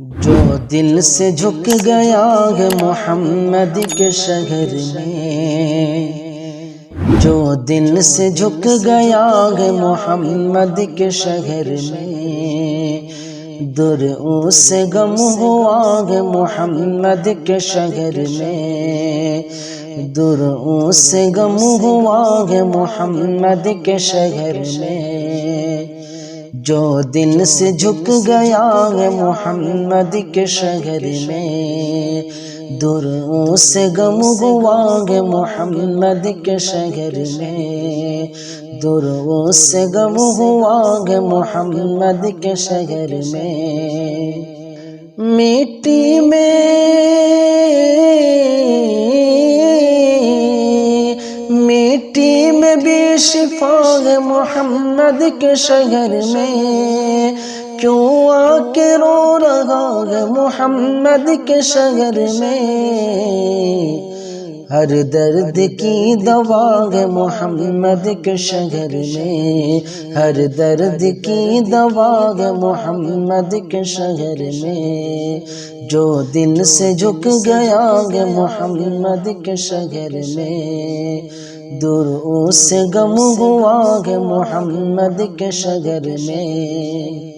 جو دل سے جھک گیا ہے محمد کے شہر میں، جو دل سے جھک گیا ہے محمد کے شہر میں، در اس سے غم ہوا ہے محمد کے شہر میں، در اس سے غم ہوا ہے محمد کے شہر میں، جو دل سے جھک گیا ہے محمد کے شہر میں، در اس سے غم ہوا ہے محمد کے شہر میں، در اس سے غم ہوا ہے محمد کے شہر میں، مٹی میں بھی شفا ہے محمد کے شہر میں، کیوں آ کے رو رہا ہے محمد کے شہر میں، ہر درد کی دوا ہے محمد کے شہر میں، ہر درد کی دوا ہے محمد کے شہر میں، جو دل سے جھک گیا ہے محمد کے شہر میں، در اس سے غم ہوا ہے محمد کے شہر میں۔